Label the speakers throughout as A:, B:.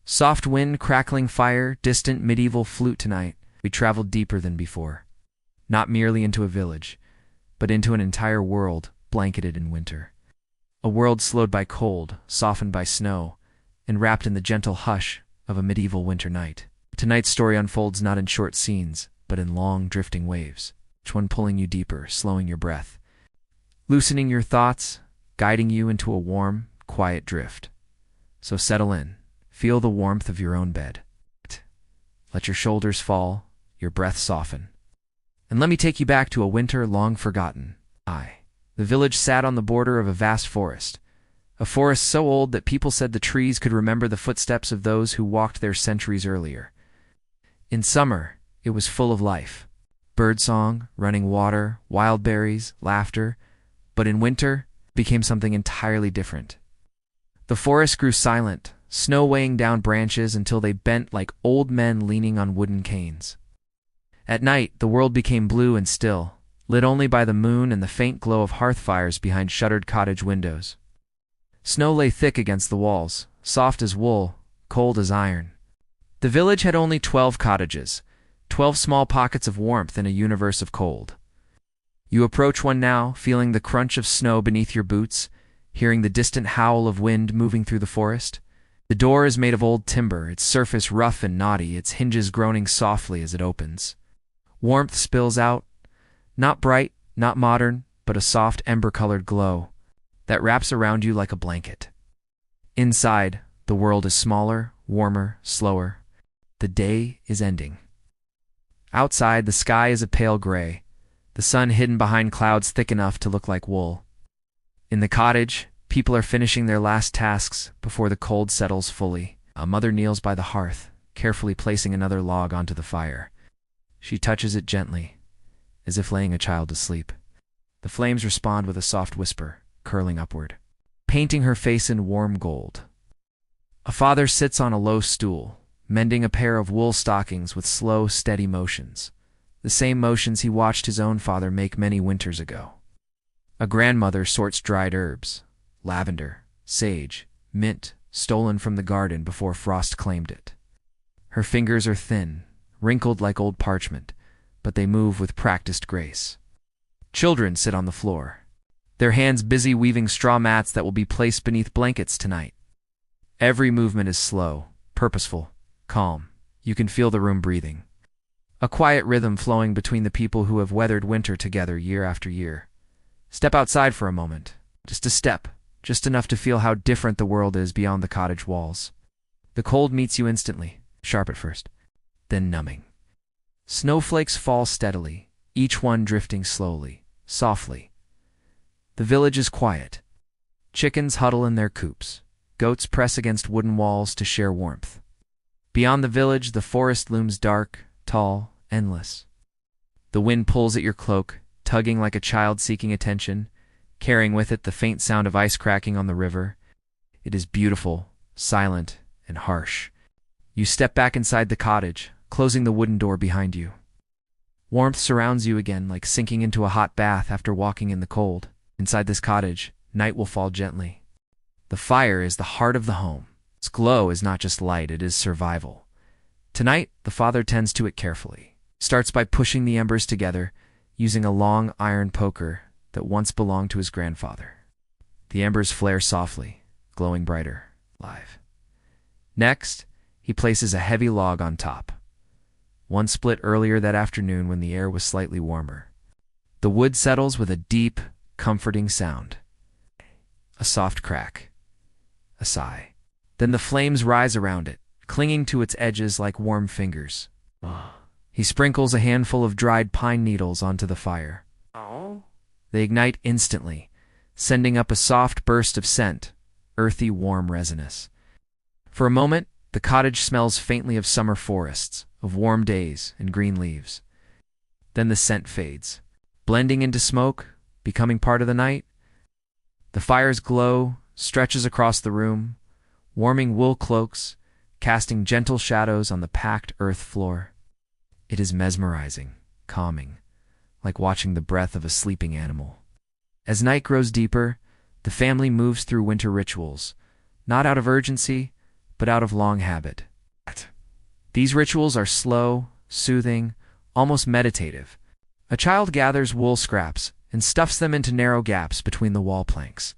A: Soft wind, crackling fire, distant medieval flute tonight. We traveled deeper than before. Not merely into a village, but into an entire world blanketed in winter. A world slowed by cold, softened by snow, and wrapped in the gentle hush of a medieval winter night. Tonight's story unfolds not in short scenes, but in long, drifting waves, each one pulling you deeper, slowing your breath, loosening your thoughts, guiding you into a warm, quiet drift. So settle in, feel the warmth of your own bed. Let your shoulders fall, your breath soften. And let me take you back to a winter long forgotten. The village sat on the border of a vast forest. A forest so old that people said the trees could remember the footsteps of those who walked there centuries earlier. In summer, it was full of life. Birdsong, running water, wild berries, laughter. But in winter, it became something entirely different. The forest grew silent, snow weighing down branches until they bent like old men leaning on wooden canes. At night, the world became blue and still, lit only by the moon and the faint glow of hearth fires behind shuttered cottage windows. Snow lay thick against the walls, soft as wool, cold as iron. The village had only 12 cottages, 12 small pockets of warmth in a universe of cold. You approach one now, feeling the crunch of snow beneath your boots, hearing the distant howl of wind moving through the forest. The door is made of old timber, its surface rough and knotty, its hinges groaning softly as it opens. Warmth spills out, not bright, not modern, but a soft ember-colored glow that wraps around you like a blanket. Inside, the world is smaller, warmer, slower. The day is ending. Outside, the sky is a pale gray, the sun hidden behind clouds thick enough to look like wool. In the cottage, people are finishing their last tasks before the cold settles fully. A mother kneels by the hearth, carefully placing another log onto the fire. She touches it gently, as if laying a child to sleep. The flames respond with a soft whisper, curling upward, painting her face in warm gold. A father sits on a low stool, mending a pair of wool stockings with slow, steady motions, the same motions he watched his own father make many winters ago. A grandmother sorts dried herbs, lavender, sage, mint, stolen from the garden before frost claimed it. Her fingers are thin, wrinkled like old parchment, but they move with practiced grace. Children sit on the floor, their hands busy weaving straw mats that will be placed beneath blankets tonight. Every movement is slow, purposeful, calm. You can feel the room breathing. A quiet rhythm flowing between the people who have weathered winter together year after year. Step outside for a moment. Just a step, just enough to feel how different the world is beyond the cottage walls. The cold meets you instantly, sharp at first, then numbing. Snowflakes fall steadily, each one drifting slowly, softly. The village is quiet. Chickens huddle in their coops. Goats press against wooden walls to share warmth. Beyond the village, the forest looms dark, tall, endless. The wind pulls at your cloak, tugging like a child seeking attention, carrying with it the faint sound of ice cracking on the river. It is beautiful, silent, and harsh. You step back inside the cottage, closing the wooden door behind you. Warmth surrounds you again, like sinking into a hot bath after walking in the cold. Inside this cottage, night will fall gently. The fire is the heart of the home. Its glow is not just light, it is survival. Tonight, the father tends to it carefully. Starts by pushing the embers together, using a long iron poker that once belonged to his grandfather. The embers flare softly, glowing brighter, live. Next, he places a heavy log on top. One split earlier that afternoon when the air was slightly warmer. The wood settles with a deep, comforting sound. A soft crack. A sigh. Then the flames rise around it, clinging to its edges like warm fingers. He sprinkles a handful of dried pine needles onto the fire. They ignite instantly, sending up a soft burst of scent, earthy, warm, resinous. For a moment, the cottage smells faintly of summer forests, of warm days and green leaves. Then the scent fades, blending into smoke, becoming part of the night. The fire's glow stretches across the room, warming wool cloaks, casting gentle shadows on the packed earth floor. It is mesmerizing, calming, like watching the breath of a sleeping animal. As night grows deeper, the family moves through winter rituals, not out of urgency, but out of long habit. These rituals are slow, soothing, almost meditative. A child gathers wool scraps and stuffs them into narrow gaps between the wall planks.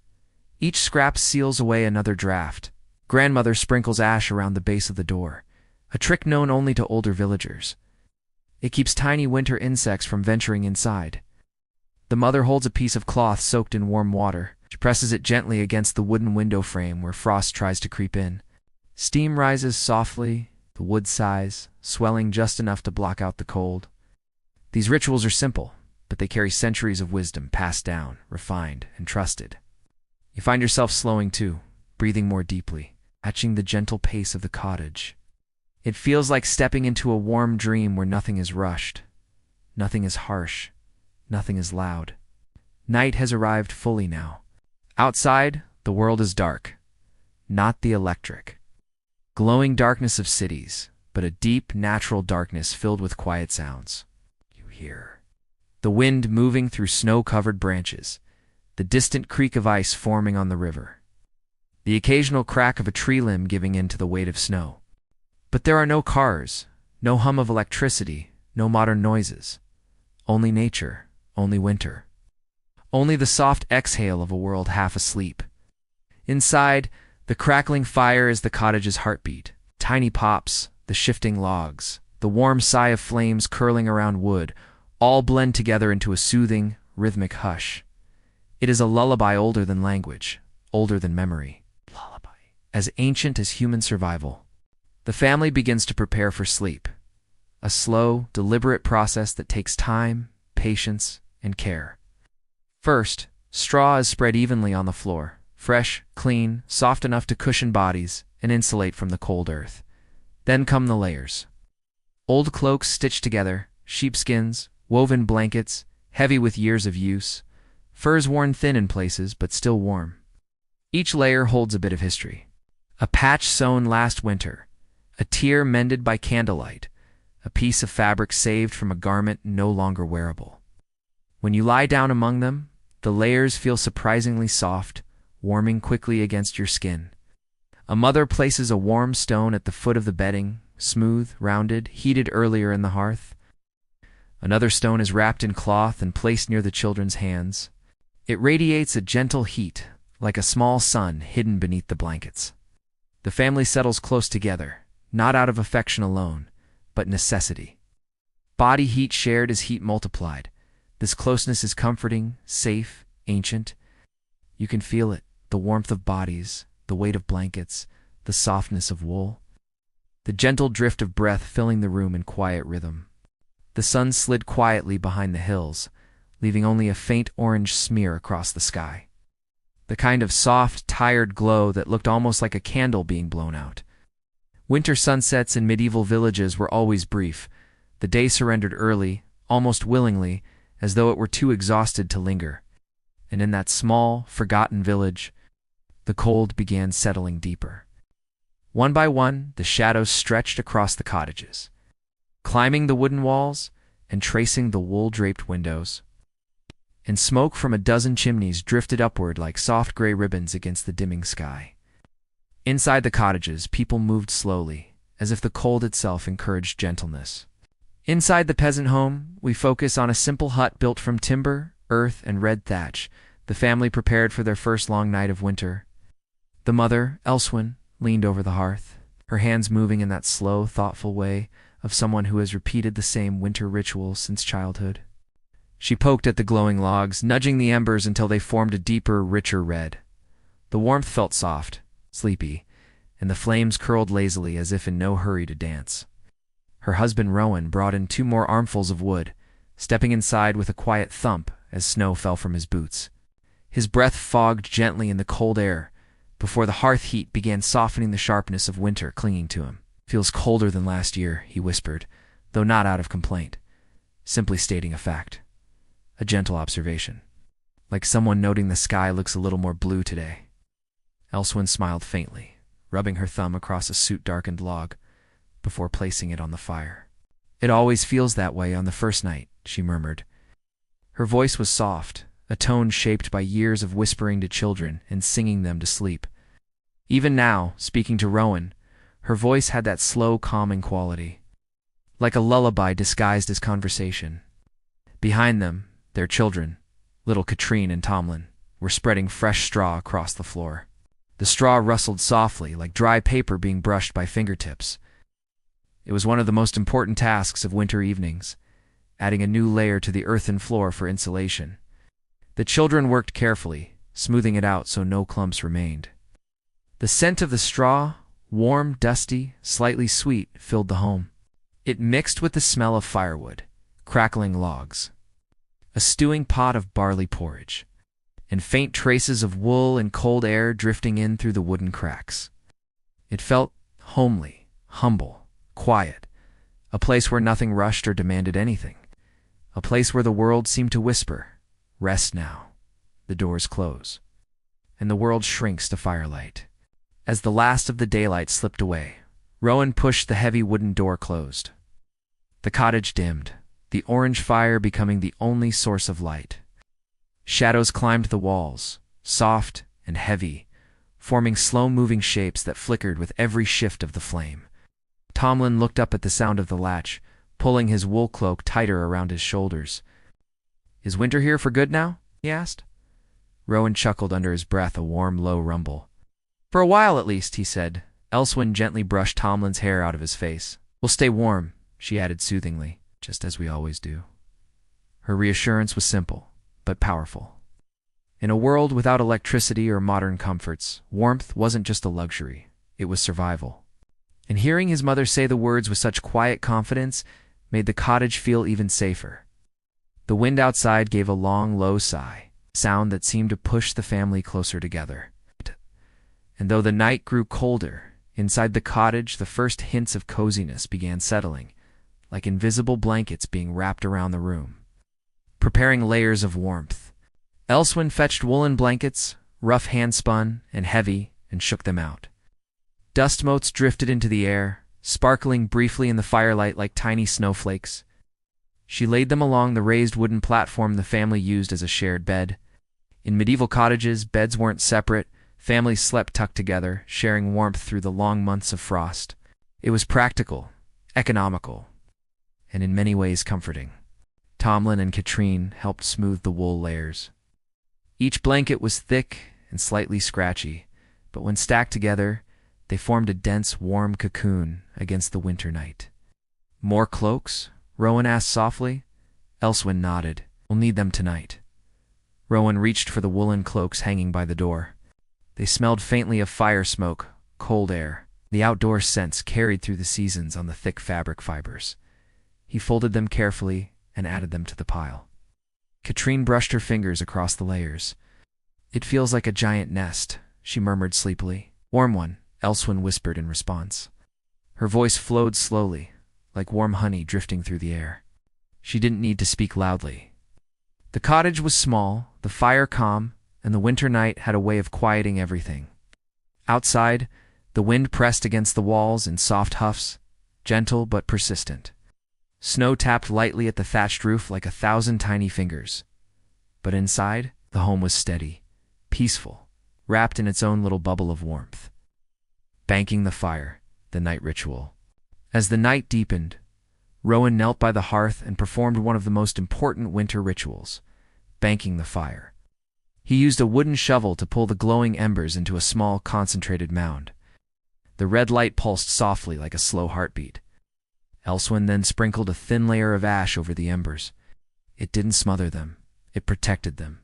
A: Each scrap seals away another draft. Grandmother sprinkles ash around the base of the door, a trick known only to older villagers. It keeps tiny winter insects from venturing inside. The mother holds a piece of cloth soaked in warm water. She presses it gently against the wooden window frame where frost tries to creep in. Steam rises softly, the wood sighs, swelling just enough to block out the cold. These rituals are simple, but they carry centuries of wisdom passed down, refined, and trusted. You find yourself slowing too, breathing more deeply, matching the gentle pace of the cottage. It feels like stepping into a warm dream where nothing is rushed, nothing is harsh, nothing is loud. Night has arrived fully now. Outside, the world is dark, not the electric, glowing darkness of cities, but a deep, natural darkness filled with quiet sounds. You hear the wind moving through snow-covered branches, the distant creak of ice forming on the river, the occasional crack of a tree limb giving in to the weight of snow. But there are no cars, no hum of electricity, no modern noises. Only nature, only winter. Only the soft exhale of a world half asleep. Inside, the crackling fire is the cottage's heartbeat. Tiny pops, the shifting logs, the warm sigh of flames curling around wood, all blend together into a soothing, rhythmic hush. It is a lullaby older than language, older than memory. Lullaby. As ancient as human survival. The family begins to prepare for sleep. A slow, deliberate process that takes time, patience, and care. First, straw is spread evenly on the floor, fresh, clean, soft enough to cushion bodies and insulate from the cold earth. Then come the layers. Old cloaks stitched together, sheepskins, woven blankets, heavy with years of use, furs worn thin in places but still warm. Each layer holds a bit of history. A patch sewn last winter, a tear mended by candlelight, a piece of fabric saved from a garment no longer wearable. When you lie down among them, the layers feel surprisingly soft, warming quickly against your skin. A mother places a warm stone at the foot of the bedding, smooth, rounded, heated earlier in the hearth. Another stone is wrapped in cloth and placed near the children's hands. It radiates a gentle heat, like a small sun hidden beneath the blankets. The family settles close together, not out of affection alone, but necessity. Body heat shared is heat multiplied. This closeness is comforting, safe, ancient. You can feel it, the warmth of bodies, the weight of blankets, the softness of wool. The gentle drift of breath filling the room in quiet rhythm. The sun slid quietly behind the hills, leaving only a faint orange smear across the sky. The kind of soft, tired glow that looked almost like a candle being blown out. Winter sunsets in medieval villages were always brief. The day surrendered early, almost willingly, as though it were too exhausted to linger. And in that small, forgotten village, the cold began settling deeper. One by one, the shadows stretched across the cottages, climbing the wooden walls and tracing the wool-draped windows. And smoke from a dozen chimneys drifted upward like soft gray ribbons against the dimming sky. Inside the cottages, people moved slowly, as if the cold itself encouraged gentleness. Inside the peasant home, we focus on a simple hut built from timber, earth, and red thatch. The family prepared for their first long night of winter. The mother, Elswin, leaned over the hearth, her hands moving in that slow, thoughtful way of someone who has repeated the same winter ritual since childhood. She poked at the glowing logs, nudging the embers until they formed a deeper, richer red. The warmth felt soft, sleepy, and the flames curled lazily as if in no hurry to dance. Her husband Rowan brought in 2 more armfuls of wood, stepping inside with a quiet thump as snow fell from his boots. His breath fogged gently in the cold air before the hearth heat began softening the sharpness of winter clinging to him. "Feels colder than last year," he whispered, though not out of complaint, simply stating a fact. A gentle observation, like someone noting the sky looks a little more blue today. Elswin smiled faintly, rubbing her thumb across a soot-darkened log before placing it on the fire. "It always feels that way on the first night," she murmured. Her voice was soft, a tone shaped by years of whispering to children and singing them to sleep. Even now, speaking to Rowan, Her voice had that slow, calming quality, like a lullaby disguised as conversation. Behind them, their children, little Katrine and Tomlin, were spreading fresh straw across the floor. The straw rustled softly, like dry paper being brushed by fingertips. It was one of the most important tasks of winter evenings, adding a new layer to the earthen floor for insulation. The children worked carefully, smoothing it out so no clumps remained. The scent of the straw, warm, dusty, slightly sweet, filled the home. It mixed with the smell of firewood, crackling logs, a stewing pot of barley porridge, and faint traces of wool and cold air drifting in through the wooden cracks. It felt homely, humble, quiet, a place where nothing rushed or demanded anything, a place where the world seemed to whisper, "Rest now." The doors close, and the world shrinks to firelight. As the last of the daylight slipped away, Rowan pushed the heavy wooden door closed. The cottage dimmed, the orange fire becoming the only source of light. Shadows climbed the walls, soft and heavy, forming slow-moving shapes that flickered with every shift of the flame. Tomlin looked up at the sound of the latch, pulling his wool cloak tighter around his shoulders. "Is winter here for good now?" he asked. Rowan chuckled under his breath, a warm, low rumble. "For a while at least," he said. Elswyn gently brushed Tomlin's hair out of his face. "We'll stay warm," she added soothingly, "just as we always do." Her reassurance was simple, but powerful. In a world without electricity or modern comforts, warmth wasn't just a luxury, it was survival. And hearing his mother say the words with such quiet confidence made the cottage feel even safer. The wind outside gave a long, low sigh, sound that seemed to push the family closer together. And though the night grew colder, inside the cottage the first hints of coziness began settling, like invisible blankets being wrapped around the room, preparing layers of warmth. Elswyn fetched woolen blankets, rough hand-spun and heavy, and shook them out. Dust motes drifted into the air, sparkling briefly in the firelight like tiny snowflakes. She laid them along the raised wooden platform the family used as a shared bed. In medieval cottages, beds weren't separate. Families slept tucked together, sharing warmth through the long months of frost. It was practical, economical, and in many ways comforting. Tomlin and Katrine helped smooth the wool layers. Each blanket was thick and slightly scratchy, but when stacked together, they formed a dense, warm cocoon against the winter night. "More cloaks?" Rowan asked softly. Elswyn nodded. "We'll need them tonight." Rowan reached for the woolen cloaks hanging by the door. They smelled faintly of fire smoke, cold air. The outdoor scents carried through the seasons on the thick fabric fibers. He folded them carefully and added them to the pile. Katrine brushed her fingers across the layers. "It feels like a giant nest," she murmured sleepily. "Warm one," Elswyn whispered in response. Her voice flowed slowly, like warm honey drifting through the air. She didn't need to speak loudly. The cottage was small, the fire calm, and the winter night had a way of quieting everything. Outside, the wind pressed against the walls in soft huffs, gentle but persistent. Snow tapped lightly at the thatched roof like 1,000 tiny fingers. But inside, the home was steady, peaceful, wrapped in its own little bubble of warmth. Banking the fire, the night ritual. As the night deepened, Rowan knelt by the hearth and performed one of the most important winter rituals, banking the fire. He used a wooden shovel to pull the glowing embers into a small, concentrated mound. The red light pulsed softly like a slow heartbeat. Elswyn then sprinkled a thin layer of ash over the embers. It didn't smother them, it protected them.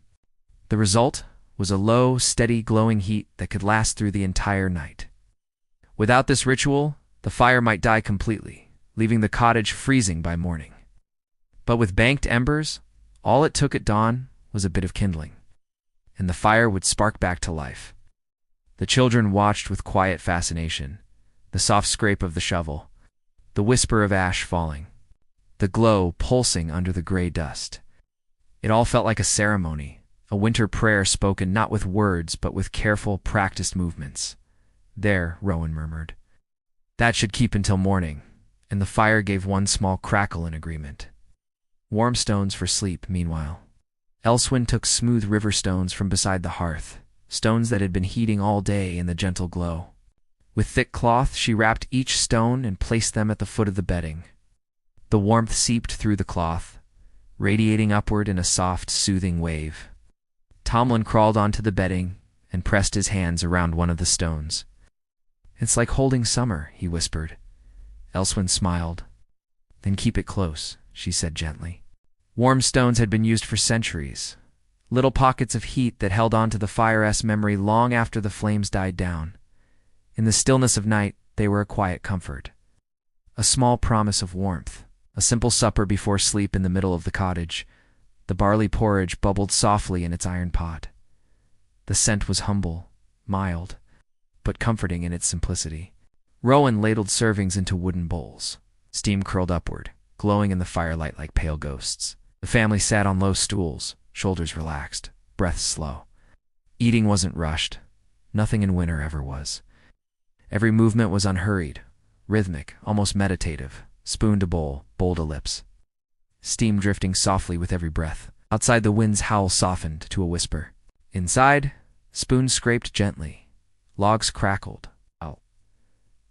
A: The result was a low, steady, glowing heat that could last through the entire night. Without this ritual, the fire might die completely, leaving the cottage freezing by morning. But with banked embers, all it took at dawn was a bit of kindling, and the fire would spark back to life. The children watched with quiet fascination, the soft scrape of the shovel, the whisper of ash falling, the glow pulsing under the gray dust. It all felt like a ceremony, a winter prayer spoken not with words but with careful, practiced movements. "There," Rowan murmured. "That should keep until morning," and the fire gave one small crackle in agreement. Warm stones for sleep, meanwhile. Elswyn took smooth river stones from beside the hearth, stones that had been heating all day in the gentle glow. With thick cloth, she wrapped each stone and placed them at the foot of the bedding. The warmth seeped through the cloth, radiating upward in a soft, soothing wave. Tomlin crawled onto the bedding and pressed his hands around one of the stones. "It's like holding summer," he whispered. Elswin smiled. "Then keep it close," she said gently. Warm stones had been used for centuries, little pockets of heat that held on to the fire's memory long after the flames died down. In the stillness of night, they were a quiet comfort. A small promise of warmth, a simple supper before sleep in the middle of the cottage. The barley porridge bubbled softly in its iron pot. The scent was humble, mild, but comforting in its simplicity. Rowan ladled servings into wooden bowls. Steam curled upward, glowing in the firelight like pale ghosts. The family sat on low stools, shoulders relaxed, breaths slow. Eating wasn't rushed. Nothing in winter ever was. Every movement was unhurried, rhythmic, almost meditative, spoon to bowl to lips. Steam drifting softly with every breath. Outside, the wind's howl softened to a whisper. Inside, spoons scraped gently. Logs crackled.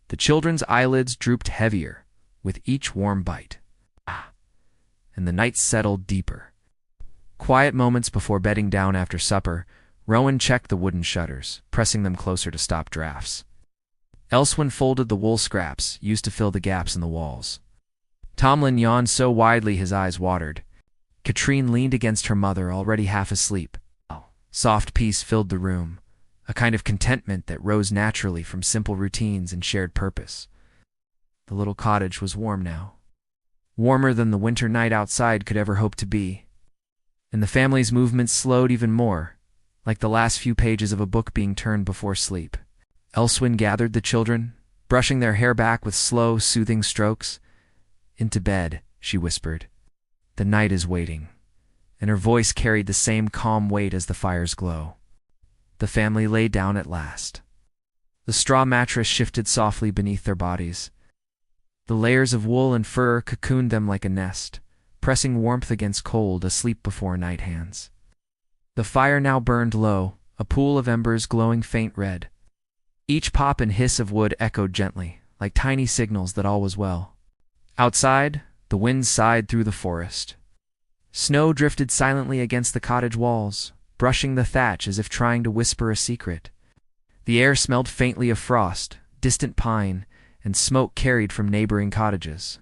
A: The children's eyelids drooped heavier with each warm bite. And the night settled deeper. Quiet moments before bedding down after supper, Rowan checked the wooden shutters, pressing them closer to stop drafts. Elswin folded the wool scraps used to fill the gaps in the walls. Tomlin yawned so widely his eyes watered. Katrine leaned against her mother, already half asleep. Soft peace filled the room, a kind of contentment that rose naturally from simple routines and shared purpose. The little cottage was warm now, warmer than the winter night outside could ever hope to be. And the family's movements slowed even more, like the last few pages of a book being turned before sleep. Elswin gathered the children, brushing their hair back with slow, soothing strokes. "Into bed," she whispered. "The night is waiting," and her voice carried the same calm weight as the fire's glow. The family lay down at last. The straw mattress shifted softly beneath their bodies. The layers of wool and fur cocooned them like a nest, pressing warmth against cold, asleep before night hands. The fire now burned low, a pool of embers glowing faint red. Each pop and hiss of wood echoed gently, like tiny signals that all was well. Outside, the wind sighed through the forest. Snow drifted silently against the cottage walls, brushing the thatch as if trying to whisper a secret. The air smelled faintly of frost, distant pine, and smoke carried from neighboring cottages.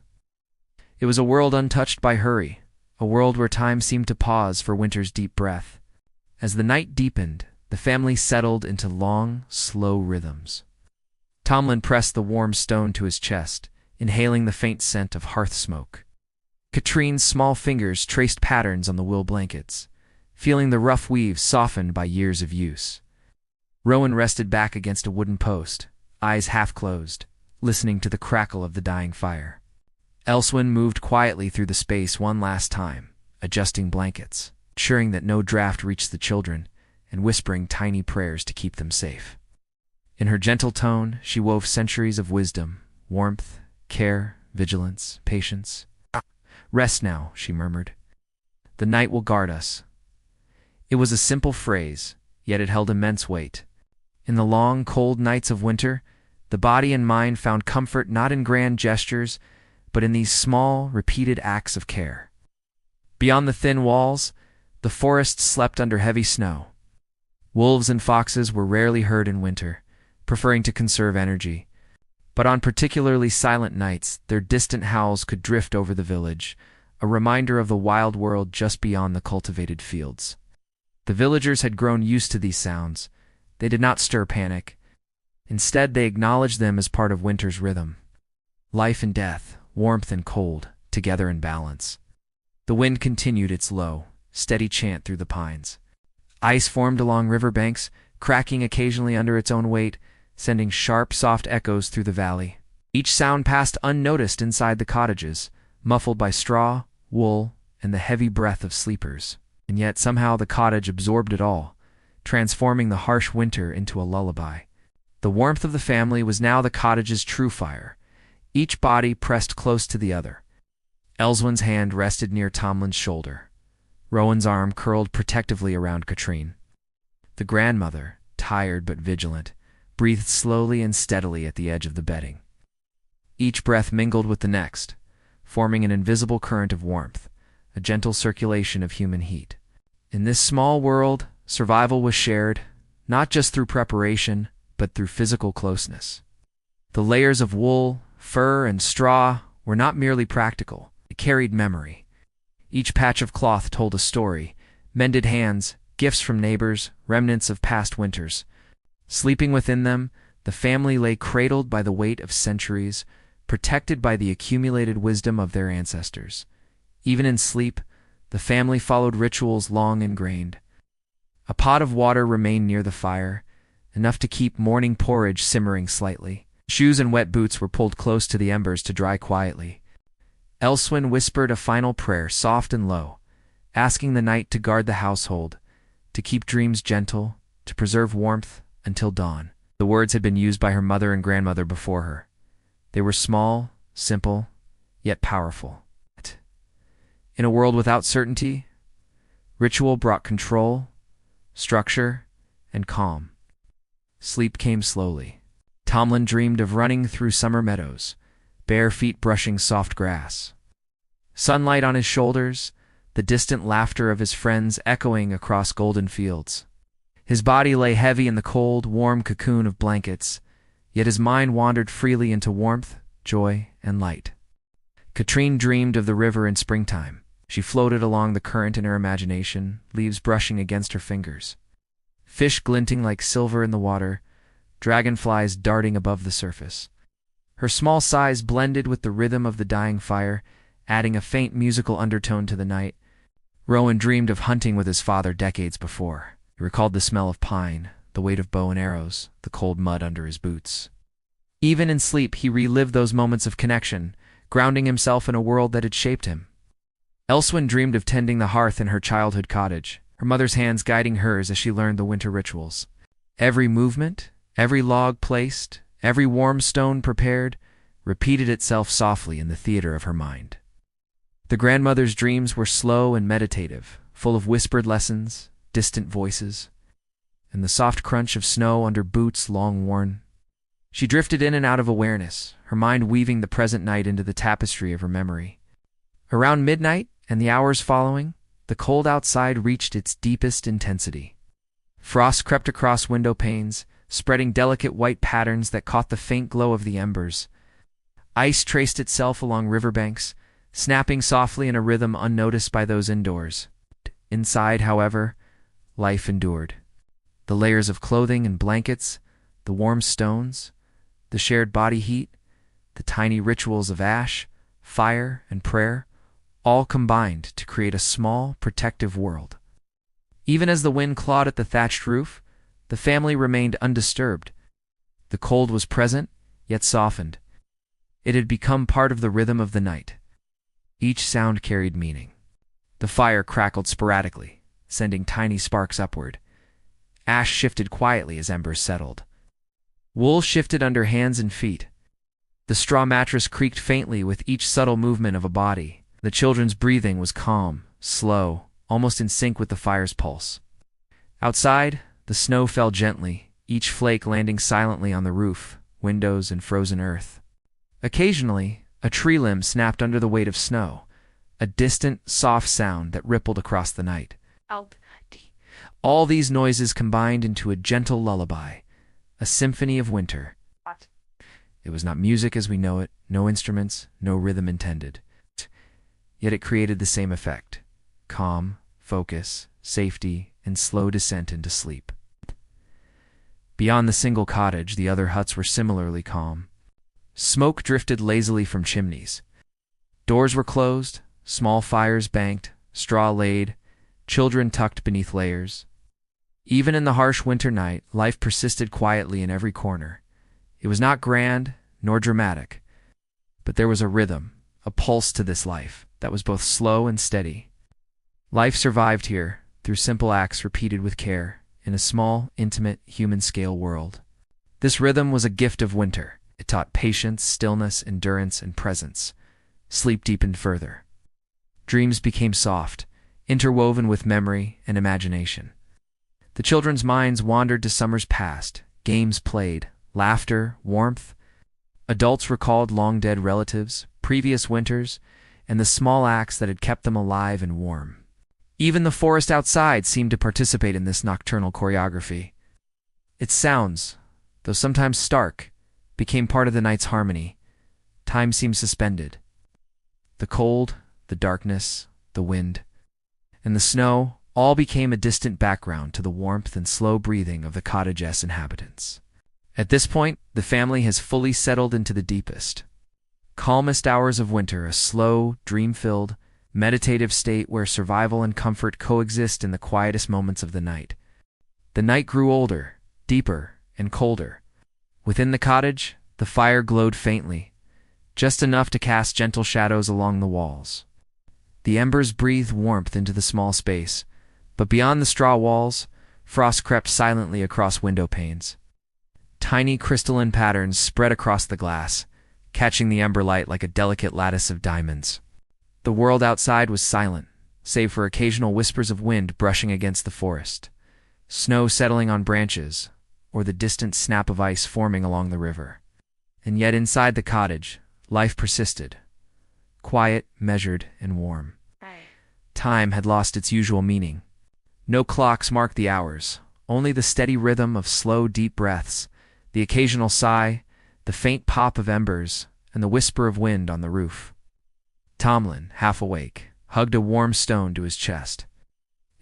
A: It was a world untouched by hurry, a world where time seemed to pause for winter's deep breath. As the night deepened, the family settled into long, slow rhythms. Tomlin pressed the warm stone to his chest, inhaling the faint scent of hearth smoke. Katrine's small fingers traced patterns on the wool blankets, feeling the rough weaves softened by years of use. Rowan rested back against a wooden post, eyes half closed, listening to the crackle of the dying fire. Elswin moved quietly through the space one last time, adjusting blankets, ensuring that no draft reached the children, and whispering tiny prayers to keep them safe. In her gentle tone, she wove centuries of wisdom, warmth, care, vigilance, patience. "Rest now," she murmured. "The night will guard us." It was a simple phrase, yet it held immense weight. In the long, cold nights of winter, the body and mind found comfort not in grand gestures, but in these small, repeated acts of care. Beyond the thin walls, the forest slept under heavy snow. Wolves and foxes were rarely heard in winter, preferring to conserve energy. But on particularly silent nights, their distant howls could drift over the village, a reminder of the wild world just beyond the cultivated fields. The villagers had grown used to these sounds. They did not stir panic. Instead, they acknowledged them as part of winter's rhythm. Life and death, warmth and cold, together in balance. The wind continued its low, steady chant through the pines. Ice formed along riverbanks, cracking occasionally under its own weight, sending sharp, soft echoes through the valley. Each sound passed unnoticed inside the cottages, muffled by straw, wool, and the heavy breath of sleepers. And yet somehow the cottage absorbed it all, transforming the harsh winter into a lullaby. The warmth of the family was now the cottage's true fire, each body pressed close to the other. Elswin's hand rested near Tomlin's shoulder. Rowan's arm curled protectively around Katrine. The grandmother, tired but vigilant, breathed slowly and steadily at the edge of the bedding. Each breath mingled with the next, forming an invisible current of warmth, a gentle circulation of human heat. In this small world, survival was shared, not just through preparation, but through physical closeness. The layers of wool, fur, and straw were not merely practical, they carried memory. Each patch of cloth told a story, mended hands, gifts from neighbors, remnants of past winters. Sleeping within them, the family lay cradled by the weight of centuries, protected by the accumulated wisdom of their ancestors. Even in sleep, the family followed rituals long ingrained. A pot of water remained near the fire, enough to keep morning porridge simmering slightly. Shoes and wet boots were pulled close to the embers to dry quietly. Elswin whispered a final prayer, soft and low, asking the night to guard the household, to keep dreams gentle, to preserve warmth until dawn. The words had been used by her mother and grandmother before her. They were small, simple, yet powerful. In a world without certainty, ritual brought control, structure, and calm. Sleep came slowly. Tomlin dreamed of running through summer meadows, bare feet brushing soft grass. Sunlight on his shoulders, the distant laughter of his friends echoing across golden fields. His body lay heavy in the cold, warm cocoon of blankets, yet his mind wandered freely into warmth, joy, and light. Katrine dreamed of the river in springtime. She floated along the current in her imagination, leaves brushing against her fingers. Fish glinting like silver in the water, dragonflies darting above the surface. Her small sighs blended with the rhythm of the dying fire, adding a faint musical undertone to the night. Rowan dreamed of hunting with his father decades before. He recalled the smell of pine, the weight of bow and arrows, the cold mud under his boots. Even in sleep, he relived those moments of connection, grounding himself in a world that had shaped him. Elswin dreamed of tending the hearth in her childhood cottage, her mother's hands guiding hers as she learned the winter rituals. Every movement, every log placed, every warm stone prepared, repeated itself softly in the theater of her mind. The grandmother's dreams were slow and meditative, full of whispered lessons, distant voices, and the soft crunch of snow under boots long worn. She drifted in and out of awareness, her mind weaving the present night into the tapestry of her memory. Around midnight, and the hours following, the cold outside reached its deepest intensity. Frost crept across window panes, spreading delicate white patterns that caught the faint glow of the embers. Ice traced itself along riverbanks, snapping softly in a rhythm unnoticed by those indoors. Inside, however, life endured. The layers of clothing and blankets, the warm stones, the shared body heat, the tiny rituals of ash, fire, and prayer, all combined to create a small, protective world. Even as the wind clawed at the thatched roof, the family remained undisturbed. The cold was present, yet softened. It had become part of the rhythm of the night. Each sound carried meaning. The fire crackled sporadically, sending tiny sparks upward. Ash shifted quietly as embers settled. Wool shifted under hands and feet. The straw mattress creaked faintly with each subtle movement of a body. The children's breathing was calm, slow, almost in sync with the fire's pulse. Outside, the snow fell gently, each flake landing silently on the roof, windows, and frozen earth. Occasionally, a tree limb snapped under the weight of snow, a distant, soft sound that rippled across the night. All these noises combined into a gentle lullaby, a symphony of winter. It was not music as we know it, no instruments, no rhythm intended. Yet it created the same effect: calm, focus, safety, and slow descent into sleep. Beyond the single cottage, the other huts were similarly calm. Smoke drifted lazily from chimneys. Doors were closed, small fires banked, straw laid, children tucked beneath layers. Even in the harsh winter night, life persisted quietly in every corner. It was not grand, nor dramatic, but there was a rhythm, a pulse to this life that was both slow and steady. Life survived here, through simple acts repeated with care, in a small, intimate, human-scale world. This rhythm was a gift of winter. It taught patience, stillness, endurance, and presence. Sleep deepened further. Dreams became soft, interwoven with memory and imagination. The children's minds wandered to summers past, games played, laughter, warmth. Adults recalled long-dead relatives, previous winters, and the small acts that had kept them alive and warm. Even the forest outside seemed to participate in this nocturnal choreography. Its sounds, though sometimes stark, became part of the night's harmony. Time seemed suspended. The cold, the darkness, the wind, and the snow all became a distant background to the warmth and slow breathing of the cottage's inhabitants. At this point, the family has fully settled into the deepest, calmest hours of winter, a slow, dream-filled, meditative state where survival and comfort coexist in the quietest moments of the night. The night grew older, deeper, and colder. Within the cottage, the fire glowed faintly, just enough to cast gentle shadows along the walls. The embers breathed warmth into the small space, but beyond the straw walls, frost crept silently across window panes. Tiny crystalline patterns spread across the glass, catching the ember light like a delicate lattice of diamonds. The world outside was silent, save for occasional whispers of wind brushing against the forest, snow settling on branches, or the distant snap of ice forming along the river. And yet inside the cottage, life persisted, quiet, measured, and warm. Time had lost its usual meaning. No clocks marked the hours, only the steady rhythm of slow, deep breaths, the occasional sigh, the faint pop of embers, and the whisper of wind on the roof. Tomlin, half awake, hugged a warm stone to his chest.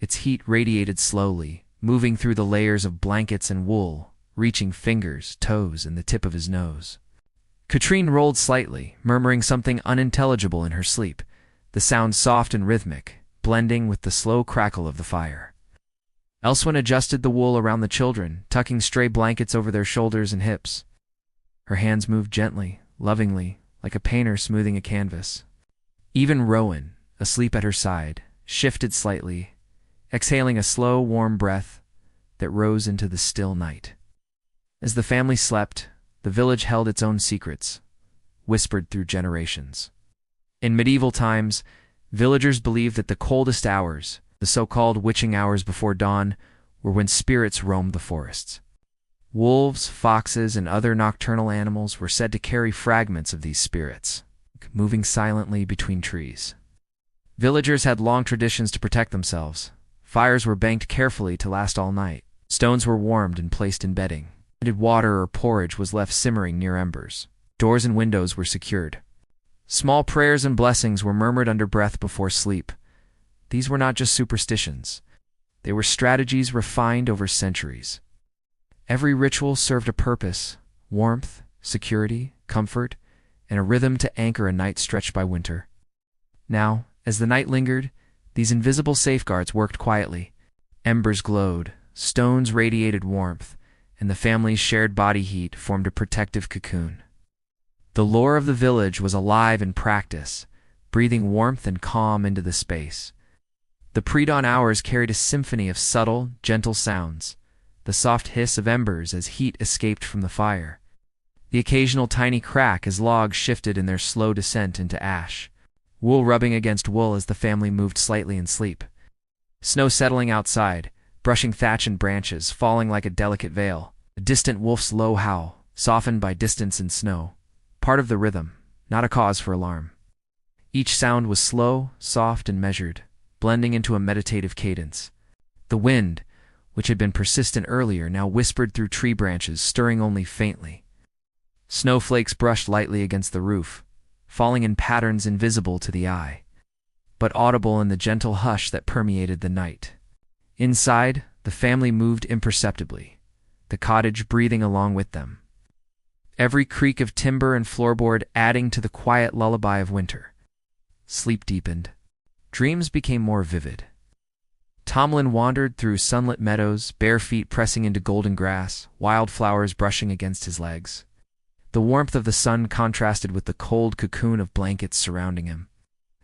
A: Its heat radiated slowly, moving through the layers of blankets and wool, reaching fingers, toes, and the tip of his nose. Katrine rolled slightly, murmuring something unintelligible in her sleep, the sound soft and rhythmic, blending with the slow crackle of the fire. Elsewin adjusted the wool around the children, tucking stray blankets over their shoulders and hips. Her hands moved gently, lovingly, like a painter smoothing a canvas. Even Rowan, asleep at her side, shifted slightly, exhaling a slow, warm breath that rose into the still night. As the family slept, the village held its own secrets, whispered through generations. In medieval times, villagers believed that the coldest hours, the so-called witching hours before dawn, were when spirits roamed the forests. Wolves, foxes, and other nocturnal animals were said to carry fragments of these spirits, moving silently between trees. Villagers had long traditions to protect themselves. Fires were banked carefully to last all night. Stones were warmed and placed in bedding. Water or porridge was left simmering near embers. Doors and windows were secured. Small prayers and blessings were murmured under breath before sleep. These were not just superstitions. They were strategies refined over centuries. Every ritual served a purpose: warmth, security, comfort, and a rhythm to anchor a night stretched by winter. Now, as the night lingered, these invisible safeguards worked quietly. Embers glowed, stones radiated warmth, and the family's shared body heat formed a protective cocoon. The lore of the village was alive in practice, breathing warmth and calm into the space. The pre-dawn hours carried a symphony of subtle, gentle sounds, the soft hiss of embers as heat escaped from the fire, the occasional tiny crack as logs shifted in their slow descent into ash, wool rubbing against wool as the family moved slightly in sleep, snow settling outside, brushing thatch and branches, falling like a delicate veil, a distant wolf's low howl, softened by distance and snow, part of the rhythm, not a cause for alarm. Each sound was slow, soft, and measured, blending into a meditative cadence. The wind, which had been persistent earlier, now whispered through tree branches, stirring only faintly. Snowflakes brushed lightly against the roof, falling in patterns invisible to the eye, but audible in the gentle hush that permeated the night. Inside, the family moved imperceptibly, the cottage breathing along with them, every creak of timber and floorboard adding to the quiet lullaby of winter. Sleep deepened. Dreams became more vivid. Tomlin wandered through sunlit meadows, bare feet pressing into golden grass, wildflowers brushing against his legs. The warmth of the sun contrasted with the cold cocoon of blankets surrounding him,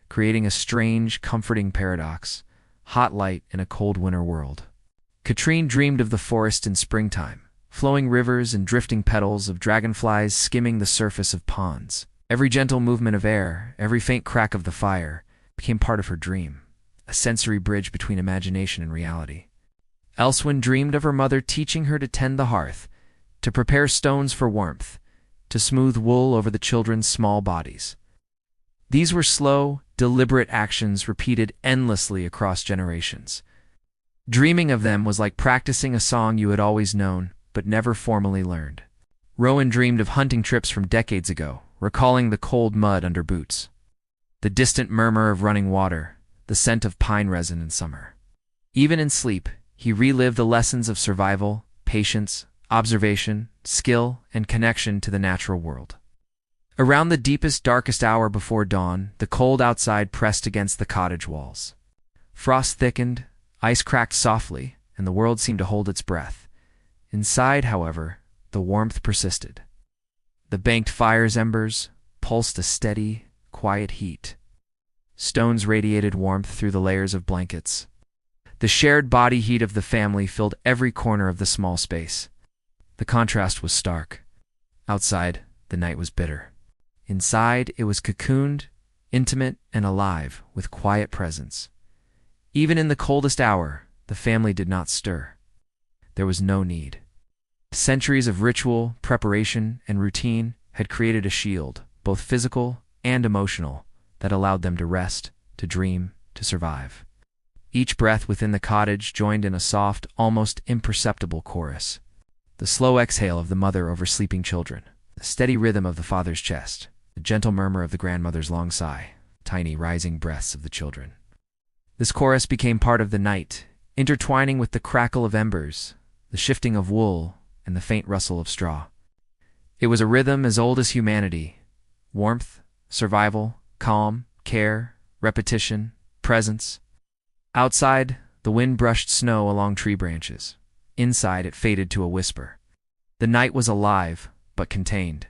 A: creating a strange, comforting paradox: hot light in a cold winter world. Katrine dreamed of the forest in springtime, flowing rivers and drifting petals of dragonflies skimming the surface of ponds. Every gentle movement of air, every faint crack of the fire, became part of her dream, a sensory bridge between imagination and reality. Elsewin dreamed of her mother teaching her to tend the hearth, to prepare stones for warmth, to smooth wool over the children's small bodies. These were slow, deliberate actions repeated endlessly across generations. Dreaming of them was like practicing a song you had always known, but never formally learned. Rowan dreamed of hunting trips from decades ago, recalling the cold mud under boots, the distant murmur of running water, the scent of pine resin in summer. Even in sleep, he relived the lessons of survival, patience, observation, skill, and connection to the natural world. Around the deepest, darkest hour before dawn, the cold outside pressed against the cottage walls. Frost thickened, ice cracked softly, and the world seemed to hold its breath. Inside, however, the warmth persisted. The banked fire's embers pulsed a steady, quiet heat. Stones radiated warmth through the layers of blankets. The shared body heat of the family filled every corner of the small space. The contrast was stark. Outside, the night was bitter. Inside, it was cocooned, intimate, and alive, with quiet presence. Even in the coldest hour, the family did not stir. There was no need. Centuries of ritual, preparation, and routine had created a shield, both physical and emotional, that allowed them to rest, to dream, to survive. Each breath within the cottage joined in a soft, almost imperceptible chorus. The slow exhale of the mother over sleeping children, the steady rhythm of the father's chest, the gentle murmur of the grandmother's long sigh, tiny rising breaths of the children. This chorus became part of the night, intertwining with the crackle of embers, the shifting of wool, and the faint rustle of straw. It was a rhythm as old as humanity: warmth, survival, calm, care, repetition, presence. Outside, the wind brushed snow along tree branches. Inside, it faded to a whisper. The night was alive, but contained.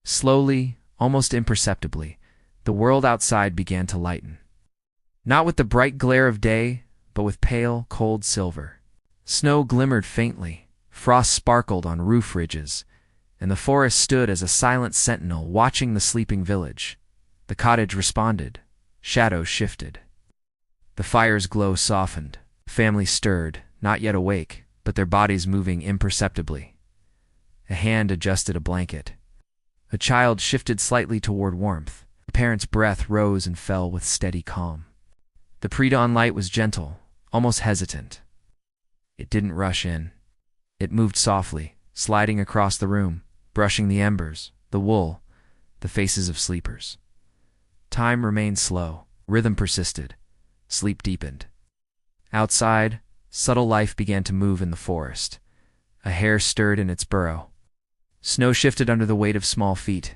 A: Slowly, almost imperceptibly, the world outside began to lighten. Not with the bright glare of day, but with pale, cold silver. Snow glimmered faintly, frost sparkled on roof ridges, and the forest stood as a silent sentinel watching the sleeping village. The cottage responded. Shadows shifted. The fire's glow softened. The family stirred, not yet awake, but their bodies moving imperceptibly. A hand adjusted a blanket. A child shifted slightly toward warmth. The parent's breath rose and fell with steady calm. The pre-dawn light was gentle, almost hesitant. It didn't rush in. It moved softly, sliding across the room, brushing the embers, the wool, the faces of sleepers. Time remained slow. Rhythm persisted. Sleep deepened. Outside, subtle life began to move in the forest. A hare stirred in its burrow. Snow shifted under the weight of small feet.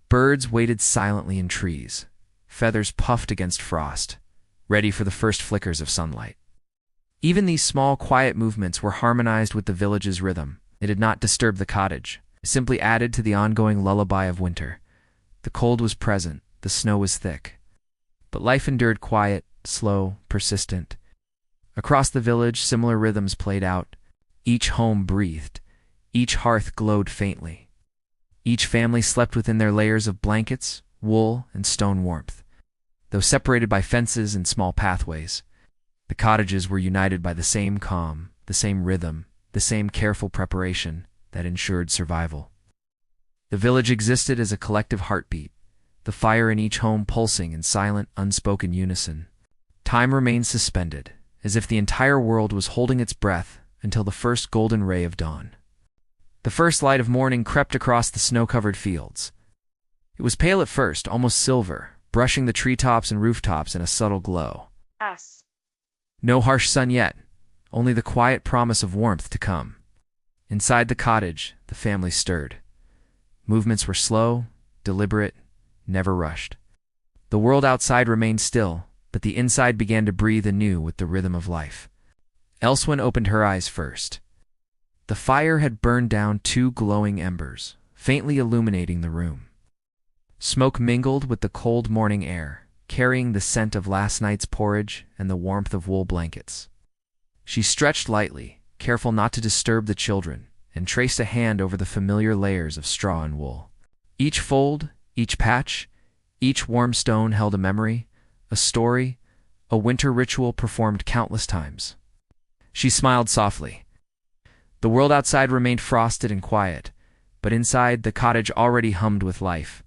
A: Birds waited silently in trees. Feathers puffed against frost, ready for the first flickers of sunlight. Even these small, quiet movements were harmonized with the village's rhythm. It did not disturb the cottage. It simply added to the ongoing lullaby of winter. The cold was present. The snow was thick. But life endured quiet, slow, persistent. Across the village, similar rhythms played out. Each home breathed. Each hearth glowed faintly. Each family slept within their layers of blankets, wool, and stone warmth. Though separated by fences and small pathways, the cottages were united by the same calm, the same rhythm, the same careful preparation that ensured survival. The village existed as a collective heartbeat, the fire in each home pulsing in silent, unspoken unison. Time remained suspended, as if the entire world was holding its breath until the first golden ray of dawn. The first light of morning crept across the snow-covered fields. It was pale at first, almost silver, brushing the treetops and rooftops in a subtle glow. No harsh sun yet, only the quiet promise of warmth to come. Inside the cottage, the family stirred. Movements were slow, deliberate, never rushed. The world outside remained still, but the inside began to breathe anew with the rhythm of life. Elsewhen opened her eyes first. The fire had burned down 2 glowing embers, faintly illuminating the room. Smoke mingled with the cold morning air, carrying the scent of last night's porridge and the warmth of wool blankets. She stretched lightly, careful not to disturb the children, and traced a hand over the familiar layers of straw and wool. Each fold, each patch, each warm stone held a memory, a story, a winter ritual performed countless times. She smiled softly. The world outside remained frosted and quiet, but inside the cottage already hummed with life.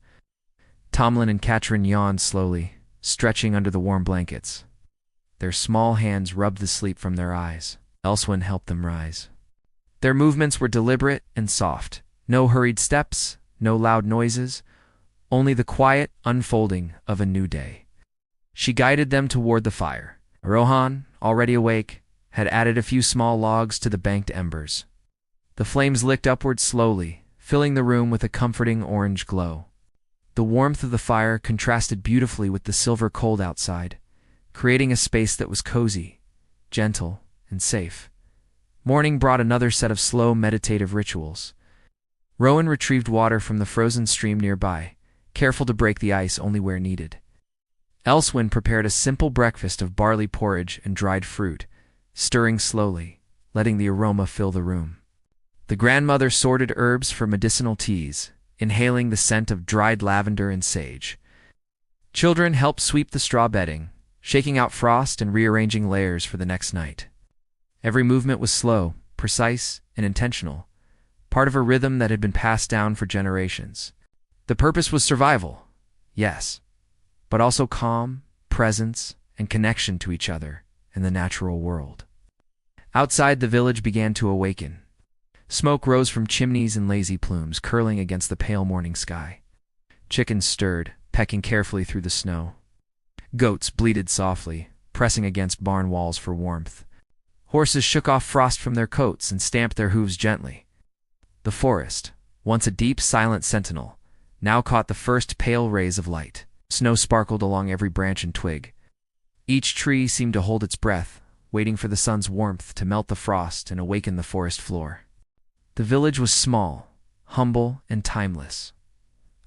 A: Tomlin and Katrin yawned slowly, stretching under the warm blankets. Their small hands rubbed the sleep from their eyes. Elsewin helped them rise. Their movements were deliberate and soft. No hurried steps, no loud noises, only the quiet unfolding of a new day. She guided them toward the fire. Rohan, already awake, had added a few small logs to the banked embers. The flames licked upward slowly, filling the room with a comforting orange glow. The warmth of the fire contrasted beautifully with the silver cold outside, creating a space that was cozy, gentle, and safe. Morning brought another set of slow, meditative rituals. Rowan retrieved water from the frozen stream nearby, careful to break the ice only where needed. Elsewin prepared a simple breakfast of barley porridge and dried fruit, stirring slowly, letting the aroma fill the room. The grandmother sorted herbs for medicinal teas, inhaling the scent of dried lavender and sage. Children helped sweep the straw bedding, shaking out frost and rearranging layers for the next night. Every movement was slow, precise, and intentional, part of a rhythm that had been passed down for generations. The purpose was survival, yes, but also calm, presence, and connection to each other and the natural world. Outside, the village began to awaken. Smoke rose from chimneys and lazy plumes curling against the pale morning sky. Chickens stirred, pecking carefully through the snow. Goats bleated softly, pressing against barn walls for warmth. Horses shook off frost from their coats and stamped their hooves gently. The forest, once a deep, silent sentinel, now caught the first pale rays of light. Snow sparkled along every branch and twig. Each tree seemed to hold its breath, waiting for the sun's warmth to melt the frost and awaken the forest floor. The village was small, humble, and timeless.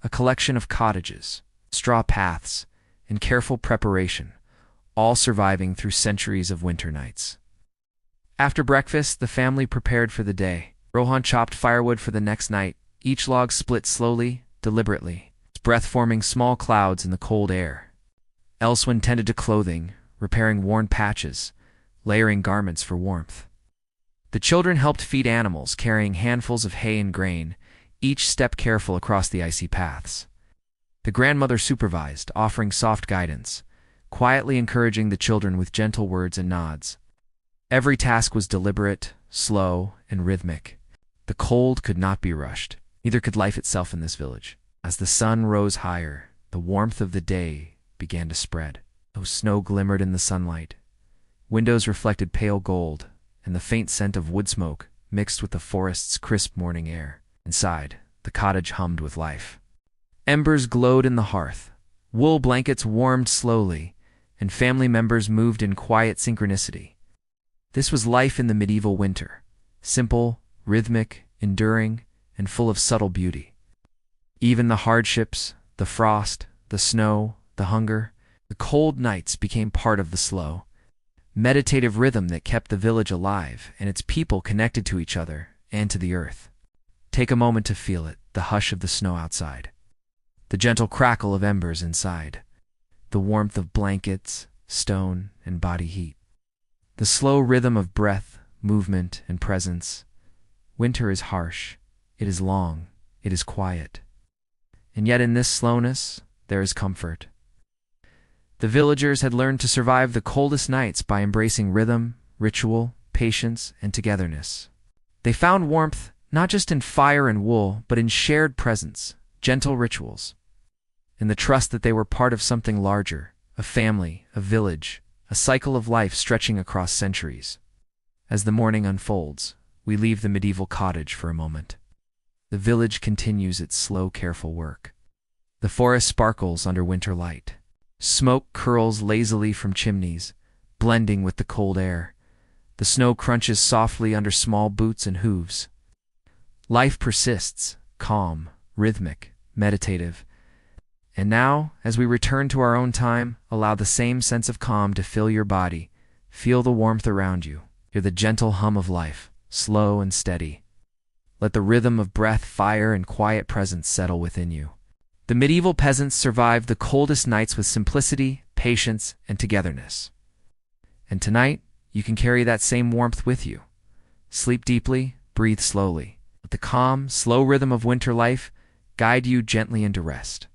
A: A collection of cottages, straw paths, and careful preparation, all surviving through centuries of winter nights. After breakfast, the family prepared for the day. Rohan chopped firewood for the next night, each log split slowly, deliberately, its breath forming small clouds in the cold air. Elsewin tended to clothing, repairing worn patches, layering garments for warmth. The children helped feed animals, carrying handfuls of hay and grain, each step careful across the icy paths. The grandmother supervised, offering soft guidance, quietly encouraging the children with gentle words and nods. Every task was deliberate, slow, and rhythmic. The cold could not be rushed, neither could life itself in this village. As the sun rose higher, the warmth of the day began to spread. Though snow glimmered in the sunlight, windows reflected pale gold, and the faint scent of wood smoke mixed with the forest's crisp morning air. Inside, the cottage hummed with life. Embers glowed in the hearth, wool blankets warmed slowly, and family members moved in quiet synchronicity. This was life in the medieval winter, simple, rhythmic, enduring, and full of subtle beauty. Even the hardships, the frost, the snow, the hunger, the cold nights became part of the slow, meditative rhythm that kept the village alive and its people connected to each other and to the earth. Take a moment to feel it, the hush of the snow outside, the gentle crackle of embers inside, the warmth of blankets, stone, and body heat, the slow rhythm of breath, movement, and presence. Winter is harsh, it is long, it is quiet. And yet in this slowness, there is comfort. The villagers had learned to survive the coldest nights by embracing rhythm, ritual, patience, and togetherness. They found warmth not just in fire and wool, but in shared presence, gentle rituals, in the trust that they were part of something larger, a family, a village, a cycle of life stretching across centuries. As the morning unfolds, we leave the medieval cottage for a moment. The village continues its slow, careful work. The forest sparkles under winter light. Smoke curls lazily from chimneys, blending with the cold air. The snow crunches softly under small boots and hooves. Life persists, calm, rhythmic, meditative. And now, as we return to our own time, allow the same sense of calm to fill your body. Feel the warmth around you. Hear the gentle hum of life, slow and steady. Let the rhythm of breath, fire, and quiet presence settle within you. The medieval peasants survived the coldest nights with simplicity, patience, and togetherness. And tonight, you can carry that same warmth with you. Sleep deeply, breathe slowly. Let the calm, slow rhythm of winter life guide you gently into rest.